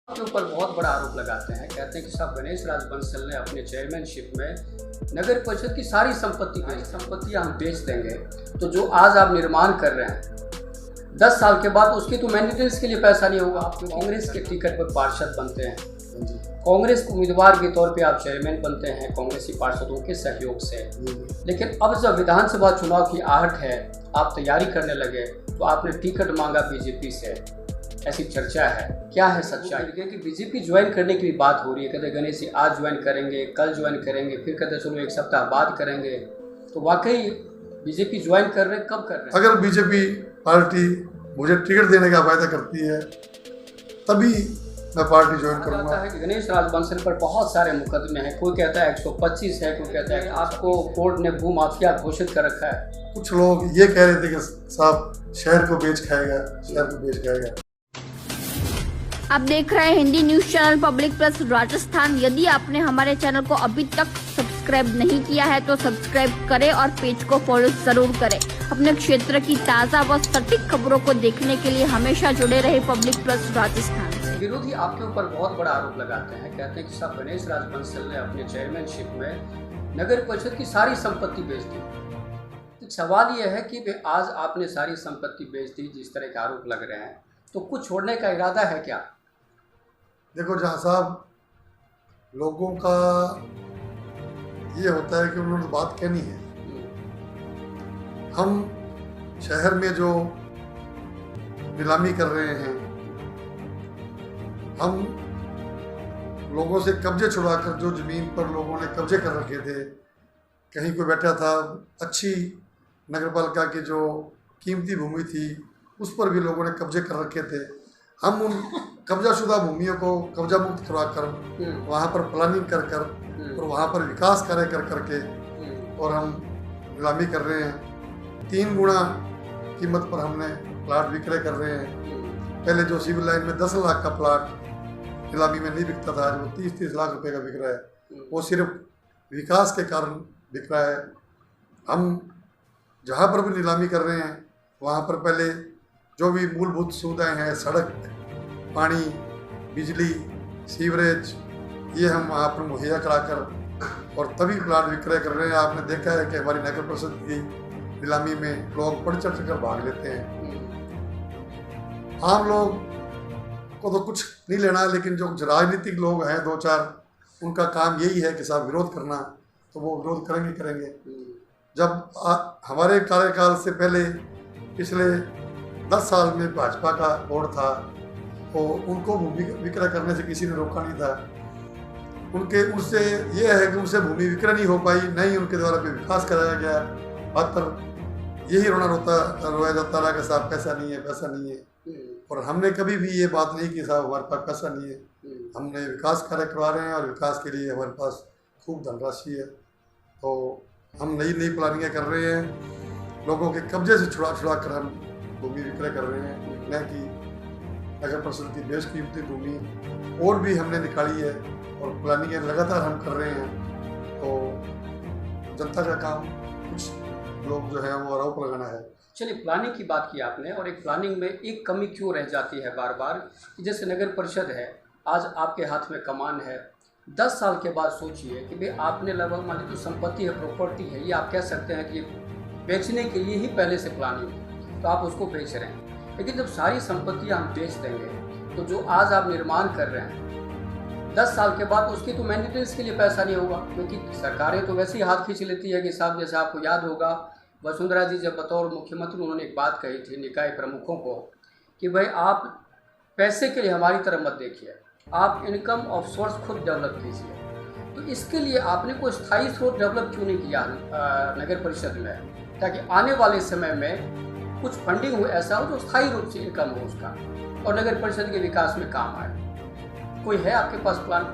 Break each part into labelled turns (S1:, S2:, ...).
S1: के ऊपर बहुत बड़ा आरोप लगाते हैं, कहते हैं कि साहब गणेश राज बंसल ने अपने चेयरमैनशिप में नगर परिषद की सारी संपत्तियां हम बेच देंगे, तो जो आज आप निर्माण कर रहे हैं 10 साल के बाद उसकी तो मेंटेनेंस के लिए पैसा नहीं होगा। आप कांग्रेस के टिकट पर पार्षद बनते हैं, कांग्रेस उम्मीदवार के तौर पे आप चेयरमैन बनते हैं कांग्रेसी पार्षदों के सहयोग से, लेकिन अब जब विधानसभा चुनाव की आहट है, आप तैयारी करने लगे तो आपने टिकट मांगा बीजेपी से, ऐसी चर्चा है। क्या है सच्चाई? कि बीजेपी ज्वाइन करने की भी बात हो रही है, कहते गणेश जी आज ज्वाइन करेंगे, कल ज्वाइन करेंगे, फिर कहते चलो एक सप्ताह बाद करेंगे। तो वाकई बीजेपी ज्वाइन कर रहे हैं, कब कर रहे हैं?
S2: अगर बीजेपी पार्टी मुझे टिकट देने का वायदा करती है तभी मैं पार्टी ज्वाइन करूंगा।
S1: है कि गणेश राज बंसल पर बहुत सारे मुकदमे हैं, कोई कहता है 125 है, कोई कहता है कि आपको कोर्ट ने भूमाफिया घोषित कर रखा है।
S2: कुछ लोग ये कह रहे थे कि साहब शहर को बेच खाएगा।
S3: आप देख रहे हैं Hindi news channel public plus Rajasthan. यदि आपने हमारे चैनल को अभी तक सब्सक्राइब नहीं किया है तो सब्सक्राइब करें और पेज को फॉलो जरूर करें। अपने क्षेत्र की ताज़ा व सटीक खबरों को देखने के लिए हमेशा जुड़े रहे पब्लिक प्लस राजस्थान।
S1: विरोधी आपके ऊपर बहुत बड़ा आरोप लगाते हैं, कहते हैं कि साहब गणेश राज बंसल ने अपने चेयरमैनशिप में नगर परिषद की सारी संपत्ति बेच दी। सवाल यह है कि आज आपने सारी संपत्ति बेच दी, जिस तरह के आरोप लग रहे हैं, तो कुछ छोड़ने का इरादा है क्या?
S2: देखो जहाँ साहब लोगों का ये होता है कि उन्होंने बात कहनी है। हम शहर में जो नीलामी कर रहे हैं, हम लोगों से कब्जे छुड़ाकर जो जमीन पर लोगों ने कब्जे कर रखे थे, कहीं कोई बैठा था, अच्छी नगरपालिका की जो कीमती भूमि थी उस पर भी लोगों ने कब्जे कर रखे थे। हम उन कब्जाशुदा भूमियों को कब्जा मुक्त करवाकर वहाँ पर प्लानिंग कर और वहाँ पर विकास कार्य करके और हम नीलामी कर रहे हैं। 3 गुना कीमत पर हमने प्लाट विक्रय कर रहे हैं। पहले जो सिविल लाइन में 10 लाख का प्लाट नीलामी में नहीं बिकता था, आज वो 30-30 लाख रुपए का बिक रहा है। वो सिर्फ विकास के कारण बिक रहा है। हम जहाँ पर भी नीलामी कर रहे हैं वहाँ पर पहले जो भी मूलभूत सुविधाएं हैं, सड़क, पानी, बिजली, सीवरेज, ये हम वहाँ पर मुहैया कराकर और तभी प्लाट विक्रय कर रहे हैं। आपने देखा है कि हमारी नगर परिषद की नीलामी में लोग बढ़ चढ़ कर भाग लेते हैं। आम लोग को तो कुछ नहीं लेना, लेकिन जो राजनीतिक लोग हैं 2-4, उनका काम यही है कि साहब विरोध करना, तो वो विरोध करेंगे। जब हमारे कार्यकाल से पहले पिछले 10 साल में भाजपा का बोर्ड था, तो उनको भूमि विक्रय करने से किसी ने रोका नहीं था। उनसे ये है कि उनसे भूमि विक्रय नहीं हो पाई, नहीं उनके द्वारा कोई विकास कराया गया। मात्र यही रोया जाता रहा कि साहब पैसा नहीं है। और हमने कभी भी ये बात नहीं की साहब हमारे पास पैसा नहीं है। हमने विकास कार्य करवा रहे हैं और विकास के लिए हमारे पास खूब धनराशि है। तो हम नई प्लानिंगें कर रहे हैं, लोगों के कब्जे से छुड़ा कर हम भूमि विक्रय कर रहे हैं, न कि नगर परिषद की बेशकीमती भूमि और भी हमने निकाली है और प्लानिंगें लगातार हम कर रहे हैं। तो जनता का काम कुछ लोग जो है वो आरोप लगाना है।
S1: चलिए, प्लानिंग की बात की आपने, और एक प्लानिंग में एक कमी क्यों रह जाती है बार बार कि जैसे नगर परिषद है, आज आपके हाथ में कमान है, 10 साल के बाद सोचिए कि भाई आपने लगभग मान लीजिए जो संपत्ति है, प्रॉपर्टी है, ये आप कह सकते हैं कि बेचने के लिए ही पहले से प्लानिंग है, तो आप उसको बेच रहे हैं। लेकिन जब सारी संपत्तियां हम बेच देंगे तो जो आज आप निर्माण कर रहे हैं 10 साल के बाद उसकी तो मेंटेनेंस के लिए पैसा नहीं होगा, क्योंकि सरकारें तो वैसे ही हाथ खींच लेती है कि साहब जैसे आपको याद होगा वसुंधरा जी जब बतौर मुख्यमंत्री उन्होंने एक बात कही थी निकाय प्रमुखों को कि भाई आप पैसे के लिए हमारी तरफ मत देखिए, आप इनकम ऑफ सोर्स खुद डेवलप कीजिए। तो इसके लिए आपने कोई स्थायी स्रोत डेवलप क्यों नहीं किया नगर परिषद में, ताकि आने वाले समय में कुछ फंडिंग हो, ऐसा हो जो स्थायी रूप से इनकम हो उसका और नगर परिषद के विकास में काम आए? कोई है आपके पास प्लान?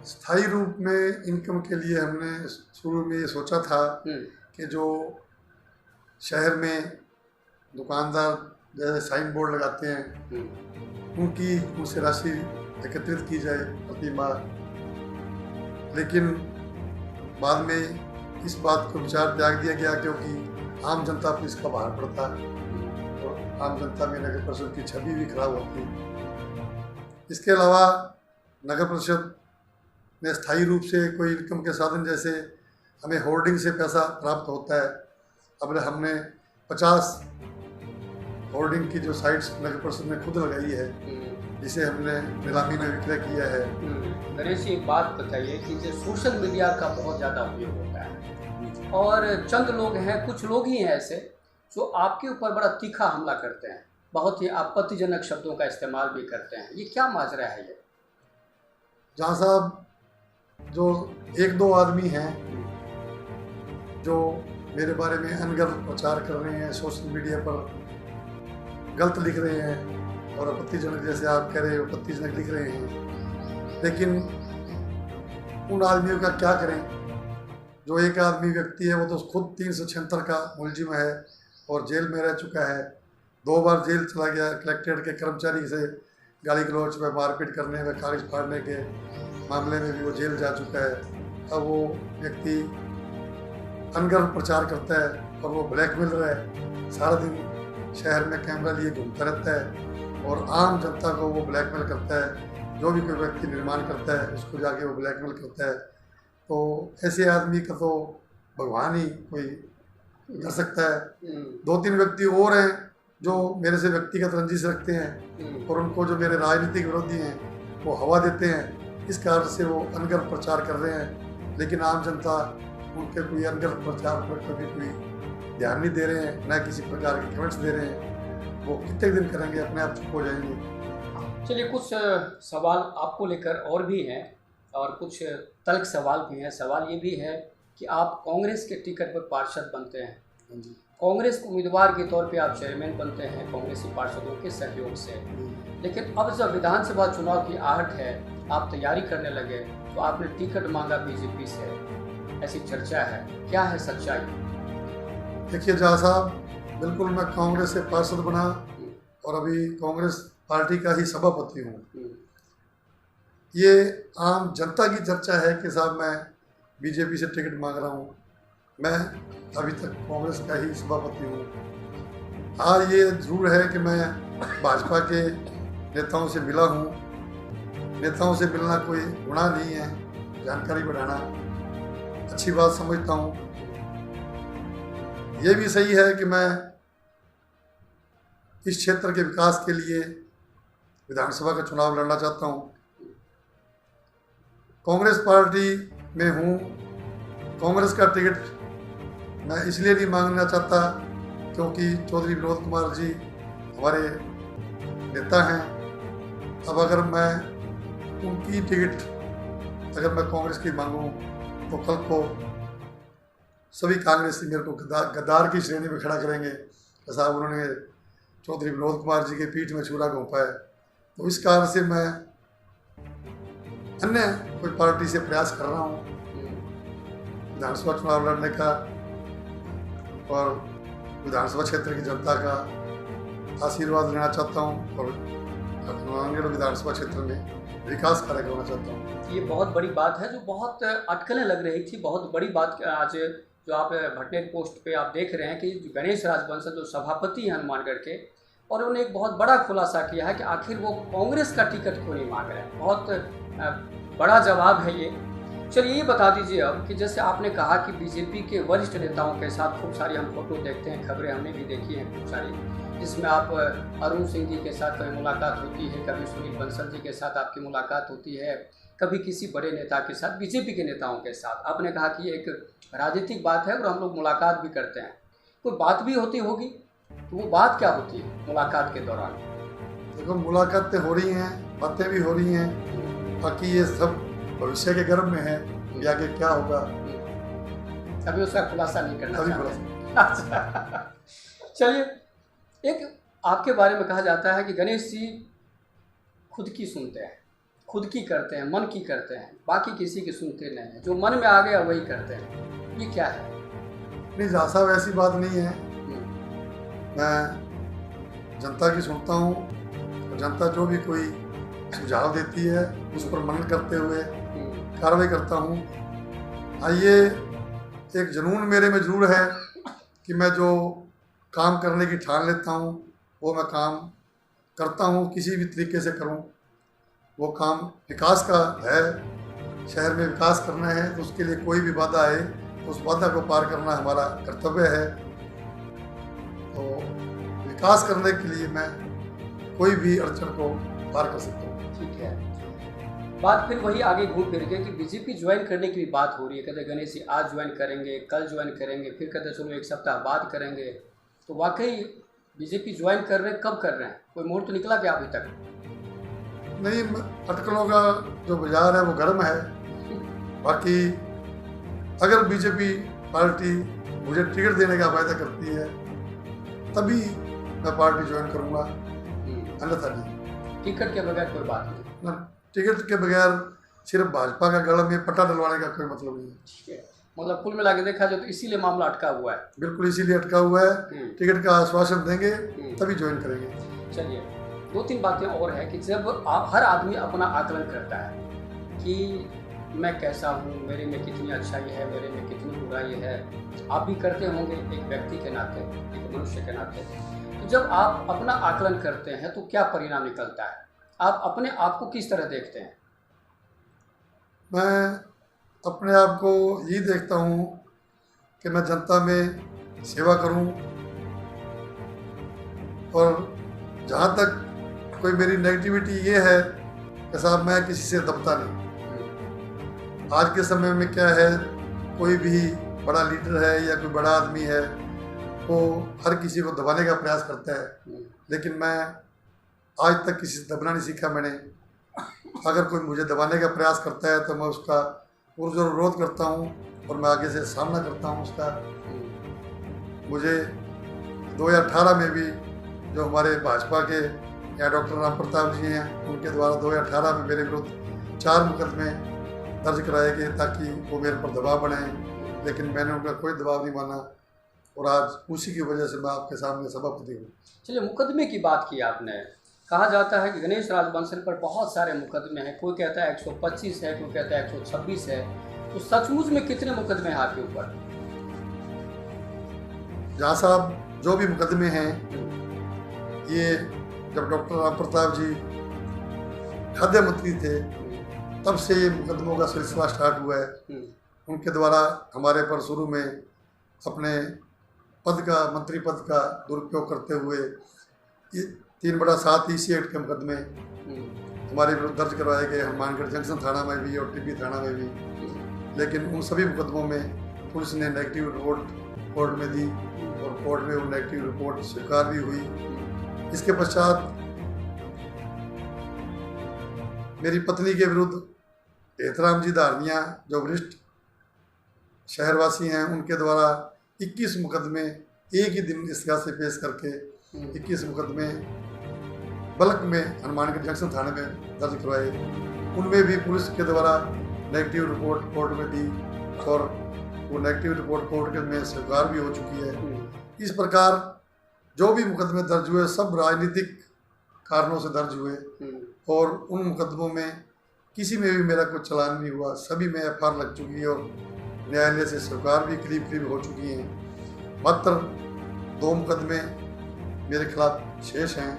S2: स्थायी रूप में इनकम के लिए हमने शुरू में ये सोचा था कि जो शहर में दुकानदार जैसे साइन बोर्ड लगाते हैं उनसे राशि एकत्रित की जाए प्रति माह। लेकिन बाद में इस बात को विचार त्याग दिया गया, क्योंकि आम जनता पर इसका भार पड़ता और आम जनता में नगर परिषद की छवि भी खराब होती। इसके अलावा नगर परिषद में स्थायी रूप से कोई इनकम के साधन, जैसे हमें होर्डिंग से पैसा प्राप्त होता है। अब हमने 50 होर्डिंग की जो साइट्स नगर परिषद ने खुद लगाई है, जिसे हमने नीलामी में विक्रय किया है।
S1: नरेश जी, एक बात बताइए कि जो सोशल मीडिया का बहुत ज़्यादा उपयोग होता है और चंद लोग हैं, कुछ लोग ही हैं ऐसे जो आपके ऊपर बड़ा तीखा हमला करते हैं, बहुत ही आपत्तिजनक शब्दों का इस्तेमाल भी करते हैं। ये क्या माजरा है ये?
S2: जहाँ साहब जो 1-2 आदमी हैं जो मेरे बारे में अनगढ़ प्रचार कर रहे हैं, सोशल मीडिया पर गलत लिख रहे हैं और आपत्तिजनक, जैसे आप कह रहे हैं आपत्तिजनक लिख रहे हैं, लेकिन उन आदमियों का क्या करें? जो एक आदमी व्यक्ति है वो तो खुद 376 का मुलजिम है और जेल में रह चुका है, 2 बार जेल चला गया। कलेक्ट्रेट के कर्मचारी से गाली गलौच में, मारपीट करने में, कागज फाड़ने के मामले में भी वो जेल जा चुका है। अब वो व्यक्ति अनगढ़ प्रचार करता है और वो ब्लैकमेल रहा है, सारा दिन शहर में कैमरा लिए घूमता रहता है और आम जनता को वो ब्लैकमेल करता है। जो भी कोई व्यक्ति निर्माण करता है उसको जाके वो ब्लैकमेल करता है। तो ऐसे आदमी का तो भगवान ही कोई कर सकता है। 2-3 व्यक्ति और हैं जो मेरे से व्यक्तिगत रंजिश रखते हैं और उनको जो मेरे राजनीतिक विरोधी हैं वो हवा देते हैं। इस कारण से वो अनगढ़ प्रचार कर रहे हैं, लेकिन आम जनता उनके कोई अनगढ़ प्रचार पर कभी कोई ध्यान नहीं दे रहे हैं, न किसी प्रकार के कमेंट्स दे रहे हैं। वो कितने दिन करेंगे, अपने आप चुप हो जाएंगे।
S1: चलिए, कुछ सवाल आपको लेकर और भी हैं और कुछ तल्ख सवाल भी हैं। सवाल ये भी है कि आप कांग्रेस के टिकट पर पार्षद बनते हैं, कांग्रेस के उम्मीदवार के तौर पे आप चेयरमैन बनते हैं कांग्रेसी पार्षदों के सहयोग से, लेकिन अब जब विधानसभा चुनाव की आहट है, आप तैयारी करने लगे तो आपने टिकट मांगा बीजेपी से, ऐसी चर्चा है, क्या है सच्चाई?
S2: देखिए जहाँ साहब, बिल्कुल मैं कांग्रेस से पार्षद बना और अभी कांग्रेस पार्टी का ही सभापति हूँ। ये आम जनता की चर्चा है कि साहब मैं बीजेपी से टिकट मांग रहा हूँ। मैं अभी तक कांग्रेस का ही सभापति हूँ। आज ये जरूर है कि मैं भाजपा के नेताओं से मिला हूँ। नेताओं से मिलना कोई गुनाह नहीं है, जानकारी बढ़ाना अच्छी बात समझता हूँ। ये भी सही है कि मैं इस क्षेत्र के विकास के लिए विधानसभा का चुनाव लड़ना चाहता हूँ। कांग्रेस पार्टी में हूँ। कांग्रेस का टिकट मैं इसलिए नहीं मांगना चाहता क्योंकि चौधरी विनोद कुमार जी हमारे नेता हैं। अब अगर मैं उनकी टिकट अगर मैं कांग्रेस की मांगूं तो कल को सभी कांग्रेसी मेरे को गद्दार की श्रेणी में खड़ा करेंगे। साहब उन्होंने चौधरी विनोद कुमार जी के पीठ में छुरा घोंपा है। तो इस कारण से मैं अन्य कोई पार्टी से प्रयास कर रहा हूँ विधानसभा चुनाव लड़ने का और विधानसभा क्षेत्र की जनता का आशीर्वाद लेना चाहता हूँ और नांदेड़ विधानसभा क्षेत्र में विकास कार्य करना चाहता हूँ।
S1: ये बहुत बड़ी बात है, जो बहुत अटकलें लग रही थी। बहुत बड़ी बात आज जो आप भटनेर पोस्ट पे आप देख रहे हैं कि गणेश राजबंसल जो सभापति हैं हनुमानगढ़ के, और उन्होंने एक बहुत बड़ा खुलासा किया है कि आखिर वो कांग्रेस का टिकट क्यों नहीं मांग रहे हैं। बहुत बड़ा जवाब है ये। चलिए ये बता दीजिए अब कि जैसे आपने कहा कि बीजेपी के वरिष्ठ नेताओं के साथ खूब सारी हम फोटो देखते हैं, खबरें हमने भी देखी हैं खूब सारी, जिसमें आप अरुण सिंह जी के साथ कभी मुलाकात होती है, कभी सुनील बंसल जी के साथ आपकी मुलाकात होती है, कभी किसी बड़े नेता के साथ, बीजेपी के नेताओं के साथ। आपने कहा कि ये एक राजनीतिक बात है और हम लोग मुलाकात भी करते हैं। कोई बात भी होती होगी, तो वो बात क्या होती है मुलाकात के दौरान?
S2: देखो, मुलाकातें हो रही हैं, बातें भी हो रही हैं, बाकी ये सब भविष्य के गर्भ में है कि आगे क्या होगा
S1: अभी उसका खुलासा नहीं करना चाहते। चलिए, एक आपके बारे में कहा जाता है कि गणेश जी खुद की सुनते हैं, खुद की करते हैं, मन की करते हैं, बाकी किसी की सुनते नहीं है, जो मन में आ गया वही करते हैं। ये क्या है?
S2: नहीं साहब, ऐसी बात नहीं है। मैं जनता की सुनता हूँ और जनता जो भी कोई सुझाव देती है उस पर मनन करते हुए कार्रवाई करता हूँ। आइए, एक जुनून मेरे में जरूर है कि मैं जो काम करने की ठान लेता हूँ वो मैं काम करता हूँ, किसी भी तरीके से करूँ। वो काम विकास का है, शहर में विकास करना है, तो उसके लिए कोई भी बाधा आए तो उस बाधा को पार करना हमारा कर्तव्य है। तो विकास करने के लिए मैं कोई भी अड़चन को पार कर सकता हूँ।
S1: ठीक है, बात फिर वही आगे घूम फिर के कि बीजेपी ज्वाइन करने की भी बात हो रही है। कहते गणेश जी आज ज्वाइन करेंगे, कल ज्वाइन करेंगे, फिर कहते चलो एक सप्ताह बाद करेंगे। तो वाकई बीजेपी ज्वाइन कर रहे हैं, कब कर रहे हैं? कोई मुहूर्त निकला क्या अभी तक?
S2: नहीं, अटकलों का जो बाजार है वो गर्म है। बाकी अगर बीजेपी पार्टी मुझे टिकट देने का वायदा करती है तभी मैं पार्टी ज्वाइन करूँगा, अन्यथा नहीं।
S1: टिकट के बगैर कोई बात नहीं।
S2: टिकट के बगैर सिर्फ भाजपा का गला में पट्टा डलवाने का कोई मतलब नहीं है।
S1: ठीक है, मतलब कुल मिला के देखा जाए तो इसीलिए मामला अटका हुआ है।
S2: बिल्कुल इसीलिए अटका हुआ है। टिकट का आश्वासन देंगे तभी ज्वाइन करेंगे।
S1: चलिए, 2-3 बातें और है कि जब आप हर आदमी अपना आकलन करता है कि मैं कैसा हूँ, मेरे में कितनी अच्छाई है, मेरे में कितनी बुराई है, आप भी करते होंगे एक व्यक्ति के नाते, एक मनुष्य के नाते। तो जब आप अपना आकलन करते हैं तो क्या परिणाम निकलता है? आप अपने आप को किस तरह देखते हैं?
S2: मैं अपने आप को यही देखता हूँ कि मैं जनता में सेवा करूँ, और जहाँ तक कोई मेरी नेगेटिविटी ये है कि साहब मैं किसी से दबता नहीं। आज के समय में क्या है, कोई भी बड़ा लीडर है या कोई बड़ा आदमी है वो हर किसी को दबाने का प्रयास करता है, लेकिन मैं आज तक किसी से दबना नहीं सीखा मैंने। अगर कोई मुझे दबाने का प्रयास करता है तो मैं उसका पुरजोर विरोध करता हूँ और मैं आगे से सामना करता हूँ उसका। मुझे 2018 में भी जो हमारे भाजपा के या डॉक्टर राम प्रताप जी हैं, उनके द्वारा 2018 में मेरे विरुद्ध 4 मुकदमे दर्ज कराए गए ताकि वो मेरे पर दबाव बनाएं, लेकिन मैंने उनका कोई दबाव नहीं माना और आज उसी की वजह से मैं आपके सामने सभापति हूँ।
S1: चलिए, मुकदमे की बात की आपने। कहा जाता है कि गणेश राजबंसल पर बहुत सारे मुकदमे हैं। कोई कहता है 125 है, कोई कहता है 126 है। तो सचमुच में कितने मुकदमे हैं आपके ऊपर?
S2: जहाँ साहब जो भी मुकदमे हैं, ये जब डॉक्टर राम प्रताप जी खाद्य मंत्री थे तब से ये मुकदमों का सिलसिला स्टार्ट हुआ है। उनके द्वारा हमारे पर शुरू में अपने पद का, मंत्री पद का दुरुपयोग करते हुए 3/7 EC एक्ट के मुकदमे हमारे विरुद्ध दर्ज करवाए गए, हनुमानगढ़ जंक्शन थाना में भी और टिब्बी थाना में भी। लेकिन उन सभी मुकदमों में पुलिस ने नेगेटिव रिपोर्ट कोर्ट में दी और कोर्ट में वो नेगेटिव रिपोर्ट स्वीकार भी हुई। इसके पश्चात मेरी पत्नी के विरुद्ध एहतराम जी धारनिया जो वरिष्ठ शहरवासी हैं, उनके द्वारा 21 मुकदमे एक ही दिन इस से पेश करके 21 मुकदमे बल्क में हनुमानगढ़ जंक्शन थाने में दर्ज करवाए। उनमें भी पुलिस के द्वारा नेगेटिव रिपोर्ट कोर्ट में दी और वो नेगेटिव रिपोर्ट कोर्ट के में स्वीकार भी हो चुकी है। इस प्रकार जो भी मुकदमे दर्ज हुए सब राजनीतिक कारणों से दर्ज हुए और उन मुकदमों में किसी में भी मेरा कोई चालान नहीं हुआ। सभी में FIR लग चुकी है और न्यायालय से स्वीकार भी करीब हो चुकी हैं। मात्र 2 मुकदमे मेरे खिलाफ शेष हैं,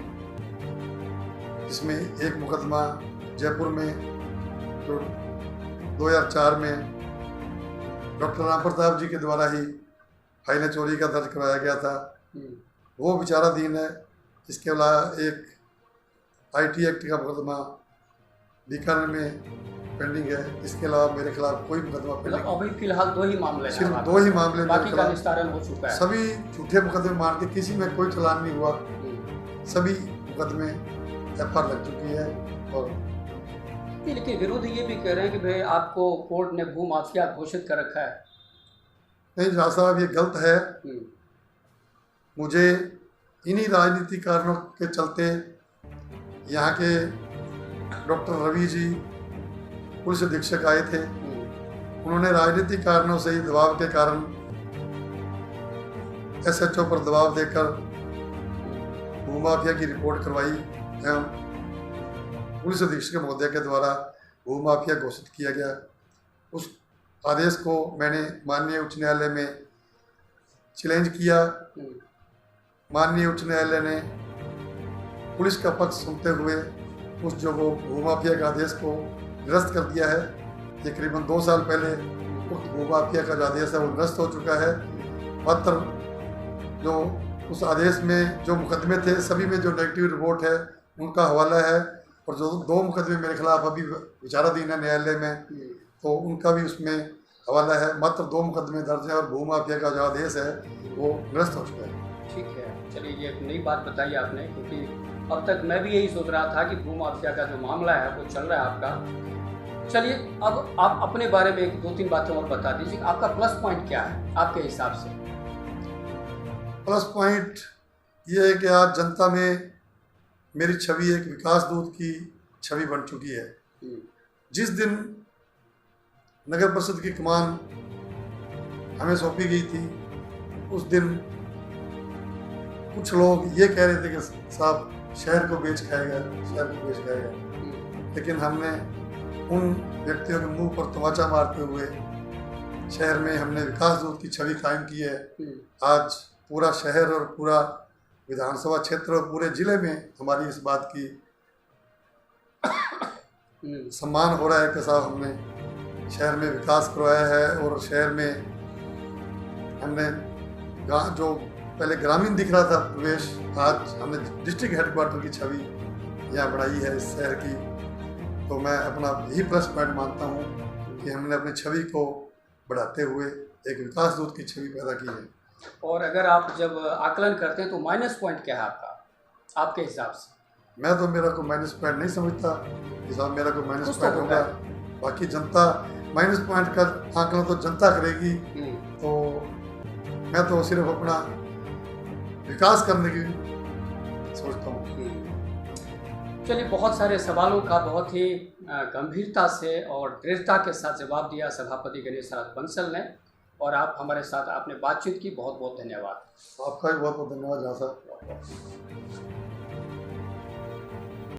S2: इसमें एक मुकदमा जयपुर में जो 2004 में डॉक्टर राम प्रताप जी के द्वारा ही फाइलें चोरी का दर्ज कराया गया था, वो विचाराधीन है। इसके अलावा एक IT एक्ट का मुकदमा बीकानेर में पेंडिंग है। इसके अलावा मेरे खिलाफ कोई मुकदमा पेंडिंग
S1: अभी फिलहाल 2 ही मामले हैं,
S2: सिर्फ 2 ही मामले,
S1: बाकी का निस्तारण हो चुका है।
S2: सभी झूठे मुकदमे मान के किसी में कोई चालान नहीं हुआ, सभी मुकदमे FIR लग चुकी है। और
S1: लेकिन विरोधी ये भी कह रहे हैं कि भाई आपको कोर्ट ने भू माफिया घोषित कर रखा है।
S2: नहीं जहाँ साहब, ये गलत है। मुझे इन्हीं राजनीतिक कारणों के चलते यहाँ के डॉक्टर रवि जी पुलिस अधीक्षक आए थे, उन्होंने राजनीतिक कारणों से ही दबाव के कारण SHO पर दबाव देकर भूमाफिया की रिपोर्ट करवाई एवं पुलिस अधीक्षक महोदय के द्वारा भूमाफिया घोषित किया गया। उस आदेश को मैंने माननीय उच्च न्यायालय में चैलेंज किया। माननीय उच्च न्यायालय ने पुलिस का पक्ष सुनते हुए उस जो वो भूमाफिया के आदेश को निरस्त कर दिया है। ये करीबन 2 साल पहले उस भूमाफिया का जो आदेश है वो निरस्त हो चुका है। मात्र जो उस आदेश में जो मुकदमे थे सभी में जो नेगेटिव रिपोर्ट है उनका हवाला है, और जो 2 मुकदमे मेरे खिलाफ अभी विचाराधीन है न्यायालय में, तो उनका भी उसमें हवाला है। मात्र 2 मुकदमे दर्ज हैं और भूमाफिया का जो आदेश है वो निरस्त हो चुका है।
S1: ठीक है, चलिए ये एक नई बात बताई आपने, क्योंकि अब तक मैं भी यही सोच रहा था कि भूमाफिया का जो मामला है वो चल रहा है आपका। चलिए अब आप अपने बारे में 2-3 बातें और बता दीजिए, आपका प्लस पॉइंट क्या है आपके हिसाब से?
S2: प्लस पॉइंट ये है कि आज जनता में मेरी छवि एक विकास दूत की छवि बन चुकी है। जिस दिन नगर परिषद की कमान हमें सौंपी गई थी उस दिन कुछ लोग ये कह रहे थे कि साहब शहर को बेच खाएगा, शहर को बेच खाएगा, लेकिन हमने उन व्यक्तियों के मुंह पर तमाचा मारते हुए शहर में हमने विकास दूत की छवि कायम की है। आज पूरा शहर और पूरा विधानसभा क्षेत्र और पूरे जिले में हमारी इस बात की सम्मान हो रहा है कि साहब हमने शहर में विकास करवाया है, और शहर में हमने जो पहले ग्रामीण दिख रहा था प्रवेश, आज हमने डिस्ट्रिक्ट हेडक्वार्टर की छवि यहाँ बढ़ाई है इस शहर की। तो मैं अपना यही प्लस पॉइंट मानता हूँ कि हमने अपनी छवि को बढ़ाते हुए एक विकास दूत की छवि पैदा की है।
S1: और अगर आप जब आकलन करते हैं तो माइनस पॉइंट क्या है आपका, आपके हिसाब से?
S2: मैं तो मेरा कोई माइनस पॉइंट नहीं समझता कि साहब मेरा कोई माइनस
S1: कुछ तो
S2: पॉइंट
S1: होगा।
S2: होगा। बाकी जनता माइनस पॉइंट का आकलन तो जनता करेगी, तो मैं तो सिर्फ अपना विकास करने की सोचता हूँ।
S1: चलिए, बहुत सारे सवालों का बहुत ही गंभीरता से और दृढ़ता के साथ जवाब दिया सभापति गणेश राज बंसल ने, और आप हमारे साथ आपने बातचीत की, बहुत बहुत धन्यवाद।
S2: आपका भी बहुत बहुत धन्यवाद जहाँ साहब।